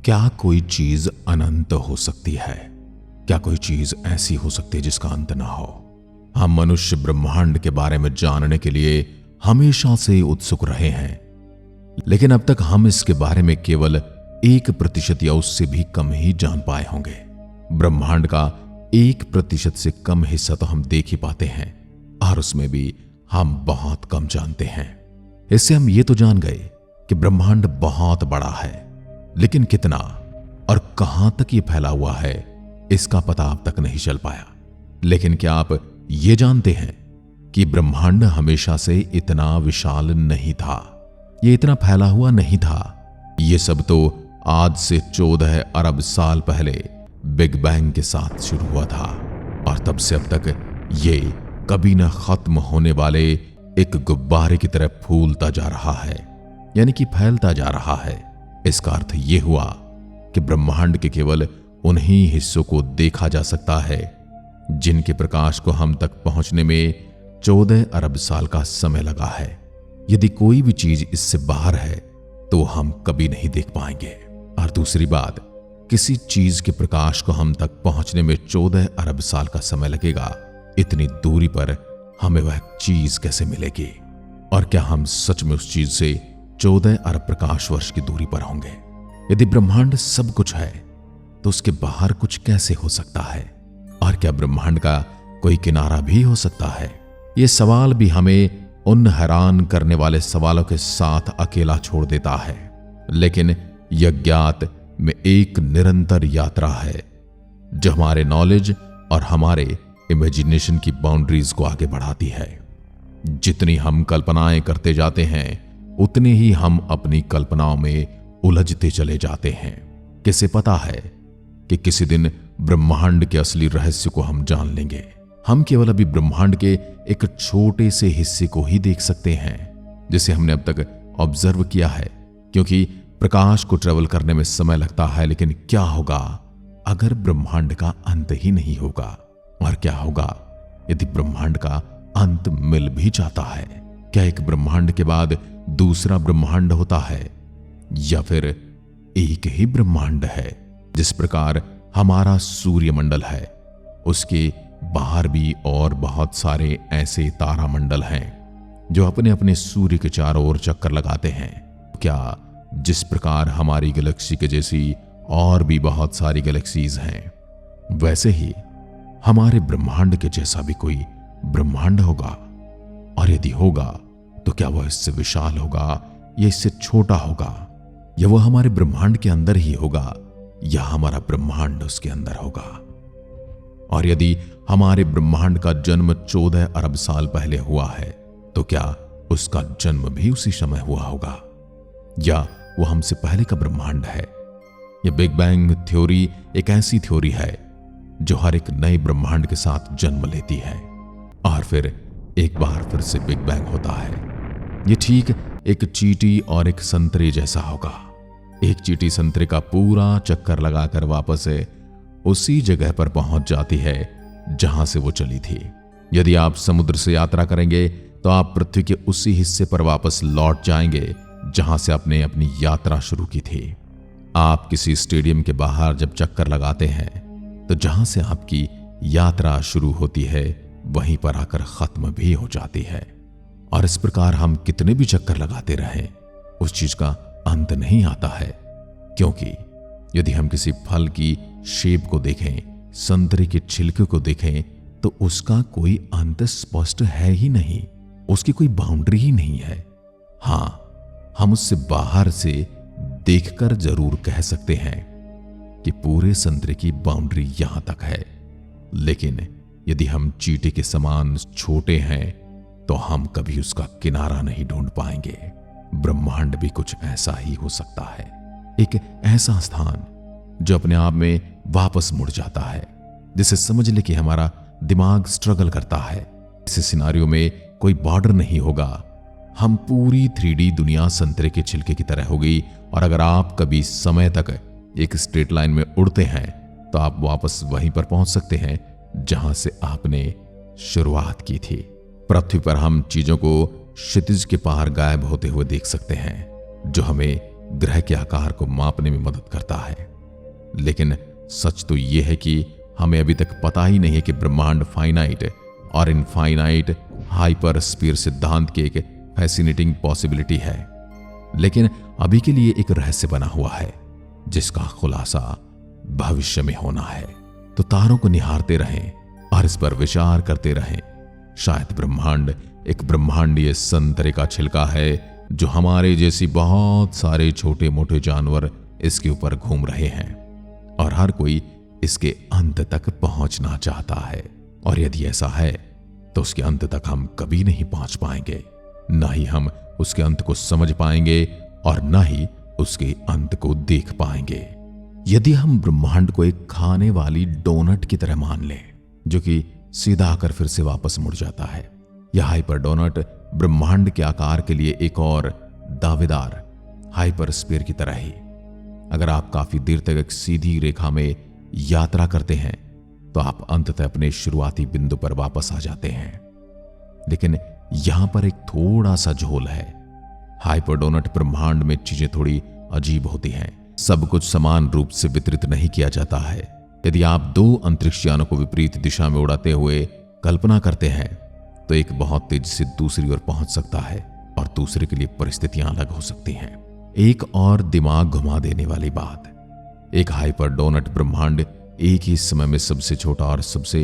क्या कोई चीज अनंत हो सकती है? क्या कोई चीज ऐसी हो सकती है जिसका अंत ना हो? हम मनुष्य ब्रह्मांड के बारे में जानने के लिए हमेशा से उत्सुक रहे हैं, लेकिन अब तक हम इसके बारे में केवल 1% या उससे भी कम ही जान पाए होंगे। ब्रह्मांड का 1% से कम हिस्सा तो हम देख ही पाते हैं, और उसमें भी हम बहुत कम जानते हैं। इससे हम ये तो जान गए कि ब्रह्मांड बहुत बड़ा है, लेकिन कितना और कहां तक ये फैला हुआ है इसका पता अब तक नहीं चल पाया। लेकिन क्या आप ये जानते हैं कि ब्रह्मांड हमेशा से इतना विशाल नहीं था, ये इतना फैला हुआ नहीं था। ये सब तो आज से 14 अरब साल पहले बिग बैंग के साथ शुरू हुआ था, और तब से अब तक ये कभी न खत्म होने वाले एक गुब्बारे की तरह फूलता जा रहा है, यानी कि फैलता जा रहा है। इसका अर्थ यह हुआ कि ब्रह्मांड के केवल उन्हीं हिस्सों को देखा जा सकता है जिनके प्रकाश को हम तक पहुंचने में 14 अरब साल का समय लगा है। यदि कोई भी चीज इससे बाहर है तो हम कभी नहीं देख पाएंगे। और दूसरी बात, किसी चीज के प्रकाश को हम तक पहुंचने में 14 अरब साल का समय लगेगा, इतनी दूरी पर हमें वह चीज कैसे मिलेगी? और क्या हम सच में उस चीज से 14 अरब प्रकाश वर्ष की दूरी पर होंगे? यदि ब्रह्मांड सब कुछ है तो उसके बाहर कुछ कैसे हो सकता है? और क्या ब्रह्मांड का कोई किनारा भी हो सकता है? यह सवाल भी हमें उन हैरान करने वाले सवालों के साथ अकेला छोड़ देता है। लेकिन यज्ञात में एक निरंतर यात्रा है जो हमारे नॉलेज और हमारे इमेजिनेशन की बाउंड्रीज को आगे बढ़ाती है। जितनी हम कल्पनाएं करते जाते हैं उतने ही हम अपनी कल्पनाओं में उलझते चले जाते हैं। किसे पता है कि किसी दिन ब्रह्मांड के असली रहस्य को हम जान लेंगे। हम केवल अभी ब्रह्मांड के एक छोटे से हिस्से को ही देख सकते हैं जिसे हमने अब तक ऑब्जर्व किया है, क्योंकि प्रकाश को ट्रेवल करने में समय लगता है। लेकिन क्या होगा अगर ब्रह्मांड का अंत ही नहीं होगा? और क्या होगा यदि ब्रह्मांड का अंत मिल भी जाता है? क्या एक ब्रह्मांड के बाद दूसरा ब्रह्मांड होता है, या फिर एक ही ब्रह्मांड है? जिस प्रकार हमारा सूर्यमंडल है, उसके बाहर भी और बहुत सारे ऐसे तारामंडल हैं जो अपने अपने सूर्य के चारों ओर चक्कर लगाते हैं। क्या जिस प्रकार हमारी गैलेक्सी के जैसी और भी बहुत सारी गैलेक्सीज हैं, वैसे ही हमारे ब्रह्मांड के जैसा भी कोई ब्रह्मांड होगा? और यदि होगा तो क्या वह इससे विशाल होगा या इससे छोटा होगा? या वह हमारे ब्रह्मांड के अंदर ही होगा या हमारा ब्रह्मांड उसके अंदर होगा? और यदि हमारे ब्रह्मांड का जन्म 14 अरब साल पहले हुआ है तो क्या उसका जन्म भी उसी समय हुआ होगा, या वह हमसे पहले का ब्रह्मांड है? यह बिग बैंग थ्योरी एक ऐसी थ्योरी है जो हर एक नए ब्रह्मांड के साथ जन्म लेती है और फिर एक बार फिर से बिग बैंग होता है। यह ठीक एक चींटी और एक संतरे जैसा होगा। एक चींटी संतरे का पूरा चक्कर लगाकर वापस उसी जगह पर पहुंच जाती है जहां से वो चली थी। यदि आप समुद्र से यात्रा करेंगे तो आप पृथ्वी के उसी हिस्से पर वापस लौट जाएंगे जहां से आपने अपनी यात्रा शुरू की थी। आप किसी स्टेडियम के बाहर जब चक्कर लगाते हैं तो जहां से आपकी यात्रा शुरू होती है वहीं पर आकर खत्म भी हो जाती है। और इस प्रकार हम कितने भी चक्कर लगाते रहें, उस चीज का अंत नहीं आता है। क्योंकि यदि हम किसी फल की शेप को देखें, संतरे के छिलके को देखें, तो उसका कोई अंत स्पष्ट है ही नहीं, उसकी कोई बाउंड्री ही नहीं है। हां, हम उससे बाहर से देखकर जरूर कह सकते हैं कि पूरे संतरे की बाउंड्री यहां तक है। लेकिन यदि हम चींटी के समान छोटे हैं तो हम कभी उसका किनारा नहीं ढूंढ पाएंगे। ब्रह्मांड भी कुछ ऐसा ही हो सकता है, एक ऐसा स्थान जो अपने आप में वापस मुड़ जाता है, जिसे समझ ले कि हमारा दिमाग स्ट्रगल करता है। इस सिनारियो में कोई बॉर्डर नहीं होगा। हम पूरी 3D दुनिया संतरे के छिलके की तरह होगी, और अगर आप कभी समय तक एक स्ट्रेट लाइन में उड़ते हैं तो आप वापस वहीं पर पहुंच सकते हैं जहां से आपने शुरुआत की थी। पृथ्वी पर हम चीजों को क्षितिज के पार गायब होते हुए देख सकते हैं, जो हमें ग्रह के आकार को मापने में मदद करता है। लेकिन सच तो यह है कि हमें अभी तक पता ही नहीं है कि ब्रह्मांड फाइनाइट और इनफाइनाइट हाइपरस्फीयर सिद्धांत की एक फैसिनेटिंग पॉसिबिलिटी है। लेकिन अभी के लिए एक रहस्य बना हुआ है जिसका खुलासा भविष्य में होना है। तो तारों को निहारते रहें और इस पर विचार करते रहें। शायद ब्रह्मांड एक ब्रह्मांडीय संतरे का छिलका है जो हमारे जैसी बहुत सारे छोटे मोटे जानवर इसके ऊपर घूम रहे हैं और हर कोई इसके अंत तक पहुंचना चाहता है। और यदि ऐसा है तो उसके अंत तक हम कभी नहीं पहुंच पाएंगे, ना ही हम उसके अंत को समझ पाएंगे और ना ही उसके अंत को देख पाएंगे। यदि हम ब्रह्मांड को एक खाने वाली डोनट की तरह मान लें जो कि सीधा आकर फिर से वापस मुड़ जाता है, यह हाइपर डोनट ब्रह्मांड के आकार के लिए एक और दावेदार हाइपरस्फीयर की तरह ही। अगर आप काफी देर तक एक सीधी रेखा में यात्रा करते हैं तो आप अंततः अपने शुरुआती बिंदु पर वापस आ जाते हैं। लेकिन यहां पर एक थोड़ा सा झोल है। हाइपरडोनट ब्रह्मांड में चीजें थोड़ी अजीब होती हैं। सब कुछ समान रूप से वितरित नहीं किया जाता है। यदि आप दो अंतरिक्ष यानों को विपरीत दिशा में उड़ाते हुए कल्पना करते हैं तो एक बहुत तेजी से दूसरी ओर पहुंच सकता है और दूसरे के लिए परिस्थितियां अलग हो सकती हैं। एक और दिमाग घुमा देने वाली बात, एक हाइपरडोनट ब्रह्मांड एक ही समय में सबसे छोटा और सबसे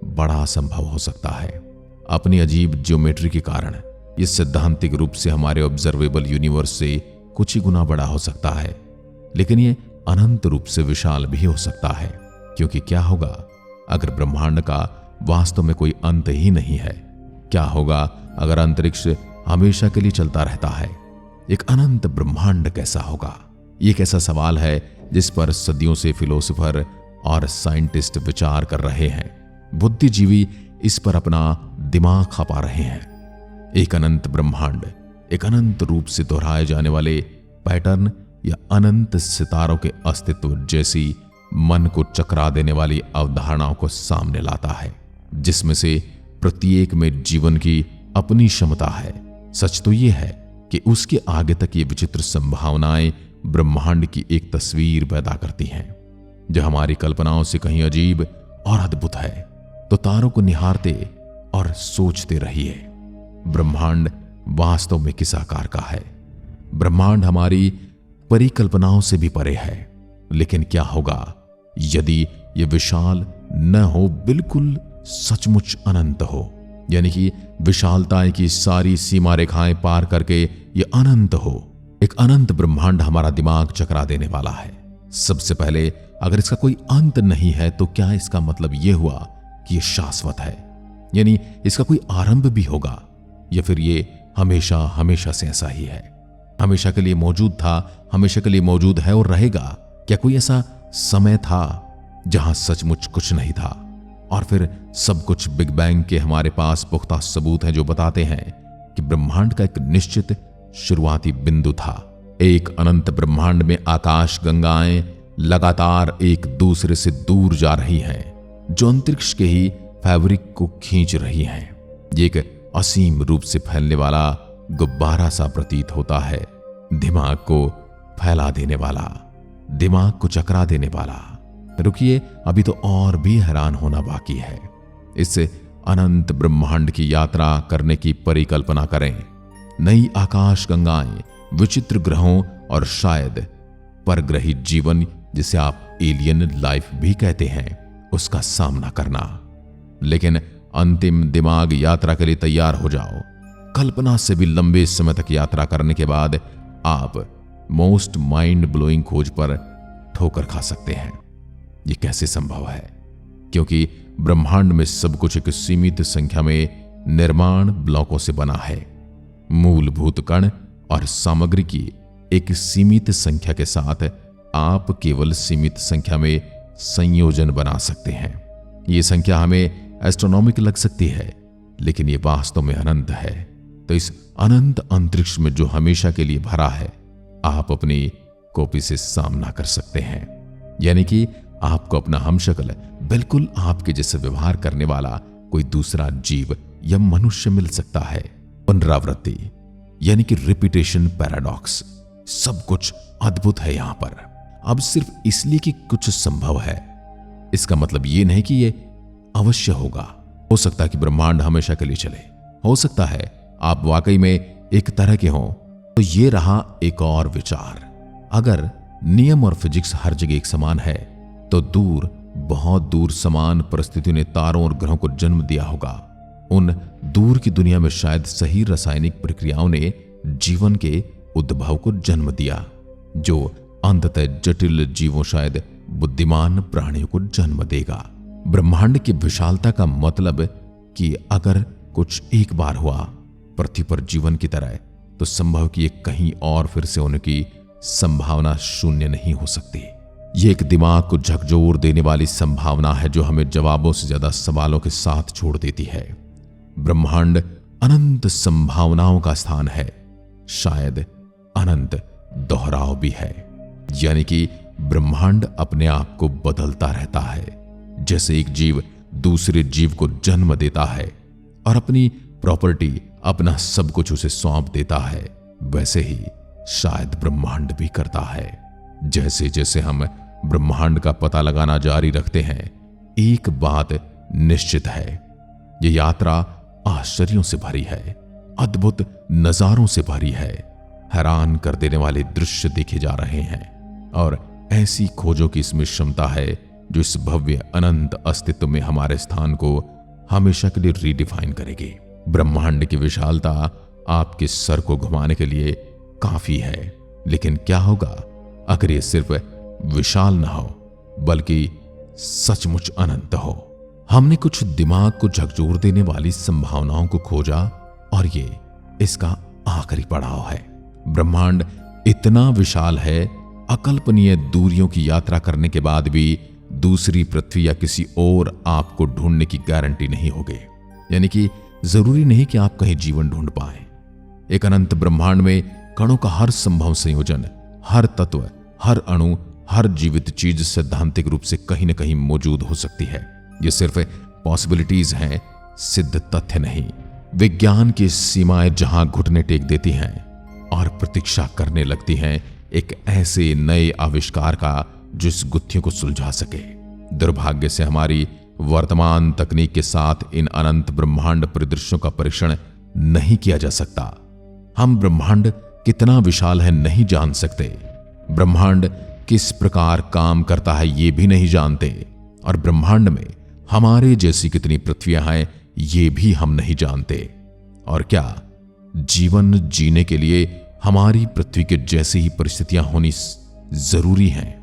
बड़ा संभव हो सकता है। अपनी अजीब ज्योमेट्री के कारण यह सैद्धांतिक रूप से हमारे ऑब्जर्वेबल यूनिवर्स से कुछ ही गुना बड़ा हो सकता है, लेकिन यह अनंत रूप से विशाल भी हो सकता है। क्योंकि क्या होगा अगर ब्रह्मांड का वास्तव में कोई अंत ही नहीं है? क्या होगा अगर अंतरिक्ष हमेशा के लिए चलता रहता है? एक अनंत ब्रह्मांड कैसा होगा? ये एक ऐसा सवाल है जिस पर सदियों से फिलोसोफर और साइंटिस्ट विचार कर रहे हैं। बुद्धिजीवी इस पर अपना दिमाग खपा रहे हैं। एक अनंत ब्रह्मांड, एक अनंत रूप से दोहराए जाने वाले पैटर्न या अनंत सितारों के अस्तित्व जैसी मन को चकरा देने वाली अवधारणाओं को सामने लाता है, जिसमें से प्रत्येक में जीवन की अपनी क्षमता है। सच तो यह है कि उसके आगे तक ये विचित्र संभावनाएं ब्रह्मांड की एक तस्वीर पैदा करती हैं जो हमारी कल्पनाओं से कहीं अजीब और अद्भुत है। तो तारों को निहारते और सोचते रहिए, ब्रह्मांड वास्तव में किस आकार का है? ब्रह्मांड हमारी परिकल्पनाओं से भी परे है। लेकिन क्या होगा यदि यह विशाल न हो, बिल्कुल सचमुच अनंत हो? यानी कि विशालताएं की सारी सीमा रेखाएं पार करके यह अनंत हो। एक अनंत ब्रह्मांड हमारा दिमाग चकरा देने वाला है। सबसे पहले, अगर इसका कोई अंत नहीं है तो क्या इसका मतलब यह हुआ कि यह शाश्वत है? यानी इसका कोई आरंभ भी होगा, या फिर यह हमेशा हमेशा से ऐसा ही है? हमेशा के लिए मौजूद था, हमेशा के लिए मौजूद है और रहेगा? क्या कोई ऐसा समय था जहां सचमुच कुछ नहीं था और फिर सब कुछ बिग बैंग के हमारे पास पुख्ता सबूत हैं जो बताते हैं कि ब्रह्मांड का एक निश्चित शुरुआती बिंदु था? एक अनंत ब्रह्मांड में आकाश गंगाएं लगातार एक दूसरे से दूर जा रही हैं, जो अंतरिक्ष के ही फैब्रिक को खींच रही हैं। ये एक असीम रूप से फैलने वाला गुब्बारा सा प्रतीत होता है, दिमाग को फैला देने वाला, दिमाग को चकरा देने वाला। रुकिए, अभी तो और भी हैरान होना बाकी है। इस अनंत ब्रह्मांड की यात्रा करने की परिकल्पना करें। नई आकाश गंगाएं, विचित्र ग्रहों और शायद परग्रही जीवन, जिसे आप एलियन लाइफ भी कहते हैं, उसका सामना करना। लेकिन अंतिम दिमाग यात्रा के लिए तैयार हो जाओ। कल्पना से भी लंबे समय तक यात्रा करने के बाद आप मोस्ट माइंड ब्लोइंग खोज पर ठोकर खा सकते हैं। ये कैसे संभव है? क्योंकि ब्रह्मांड में सब कुछ एक सीमित संख्या में निर्माण ब्लॉकों से बना है। मूलभूत कण और सामग्री की एक सीमित संख्या के साथ आप केवल सीमित संख्या में संयोजन बना सकते हैं। ये संख्या हमें एस्ट्रोनॉमिकल लग सकती है, लेकिन ये वास्तव में अनंत है। तो इस अनंत अंतरिक्ष में जो हमेशा के लिए भरा है, आप अपनी कॉपी से सामना कर सकते हैं। यानी कि आपको अपना हमशक्ल, बिल्कुल आपके जैसे व्यवहार करने वाला कोई दूसरा जीव या मनुष्य मिल सकता है। पुनरावृत्ति यानी कि रिपीटेशन पैराडॉक्स। सब कुछ अद्भुत है यहां पर। अब सिर्फ इसलिए कि कुछ संभव है, इसका मतलब यह नहीं कि यह अवश्य होगा। हो सकता है कि ब्रह्मांड हमेशा के लिए चले, हो सकता है आप वाकई में एक तरह के हों। तो ये रहा एक और विचार। अगर नियम और फिजिक्स हर जगह एक समान है, तो दूर, बहुत दूर समान परिस्थितियों ने तारों और ग्रहों को जन्म दिया होगा। उन दूर की दुनिया में शायद सही रासायनिक प्रक्रियाओं ने जीवन के उद्भव को जन्म दिया, जो अंततः जटिल जीवों, शायद बुद्धिमान प्राणियों को जन्म देगा। ब्रह्मांड की विशालता का मतलब कि अगर कुछ एक बार हुआ पृथ्वी पर जीवन की तरह, तो संभव कि ये कहीं और फिर से होने की संभावना शून्य नहीं हो सकती। ये एक दिमाग को झकझोर देने वाली संभावना है जो हमें जवाबों से ज्यादा सवालों के साथ छोड़ देती है। ब्रह्मांड अनंत संभावनाओं का स्थान है, शायद अनंत दोहराव भी है। यानी कि ब्रह्मांड अपने आप को बदलता रहता है। जैसे एक जीव दूसरे जीव को जन्म देता है और अपनी प्रॉपर्टी, अपना सब कुछ उसे सौंप देता है, वैसे ही शायद ब्रह्मांड भी करता है। जैसे जैसे हम ब्रह्मांड का पता लगाना जारी रखते हैं, एक बात निश्चित है, यह यात्रा आश्चर्यों से भरी है, अद्भुत नजारों से भरी है। हैरान कर देने वाले दृश्य देखे जा रहे हैं और ऐसी खोजों की इसमें क्षमता है जो इस भव्य अनंत अस्तित्व में हमारे स्थान को हमेशा के लिए रीडिफाइन करेगी। ब्रह्मांड की विशालता आपके सर को घुमाने के लिए काफी है, लेकिन क्या होगा अगर ये सिर्फ विशाल ना हो, बल्कि सचमुच अनंत हो। हमने कुछ दिमाग को झकझोर देने वाली संभावनाओं को खोजा और ये इसका आखिरी पड़ाव है। ब्रह्मांड इतना विशाल है, अकल्पनीय दूरियों की यात्रा करने के बाद भी दूसरी पृथ्वी या किसी और आपको ढूंढने की गारंटी नहीं होगी। यानी कि जरूरी नहीं कि आप कहीं जीवन ढूंढ पाए। एक अनंत ब्रह्मांड में कणों का हर संभव संयोजन, हर तत्व, हर अणु, हर जीवित चीज सैद्धांतिक रूप से कहीं न कहीं मौजूद हो सकती है। ये सिर्फ पॉसिबिलिटीज हैं, सिद्ध तथ्य नहीं। विज्ञान की सीमाएं जहां घुटने टेक देती हैं और प्रतीक्षा करने लगती हैं एक ऐसे नए आविष्कार का जो इस गुत्थियों को सुलझा सके। दुर्भाग्य से हमारी वर्तमान तकनीक के साथ इन अनंत ब्रह्मांड परिदृश्यों का परीक्षण नहीं किया जा सकता। हम ब्रह्मांड कितना विशाल है नहीं जान सकते, ब्रह्मांड किस प्रकार काम करता है ये भी नहीं जानते, और ब्रह्मांड में हमारे जैसी कितनी पृथ्वियां हैं ये भी हम नहीं जानते। और क्या जीवन जीने के लिए हमारी पृथ्वी के जैसी ही परिस्थितियां होनी जरूरी हैं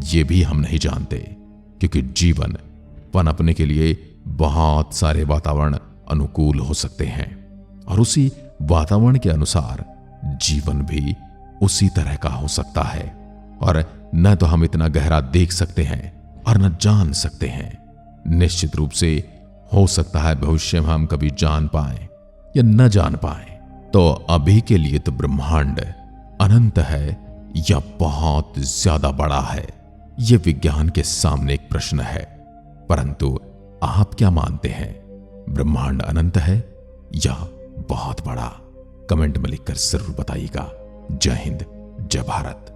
ये भी हम नहीं जानते, क्योंकि जीवन पनपने के लिए बहुत सारे वातावरण अनुकूल हो सकते हैं और उसी वातावरण के अनुसार जीवन भी उसी तरह का हो सकता है। और न तो हम इतना गहरा देख सकते हैं और न जान सकते हैं। निश्चित रूप से हो सकता है भविष्य में हम कभी जान पाएं या न जान पाएं। तो अभी के लिए तो ब्रह्मांड अनंत है या बहुत ज्यादा बड़ा है, यह विज्ञान के सामने एक प्रश्न है। परंतु आप क्या मानते हैं, ब्रह्मांड अनंत है या बहुत बड़ा? कमेंट में लिखकर जरूर बताइएगा। जय हिंद, जय भारत।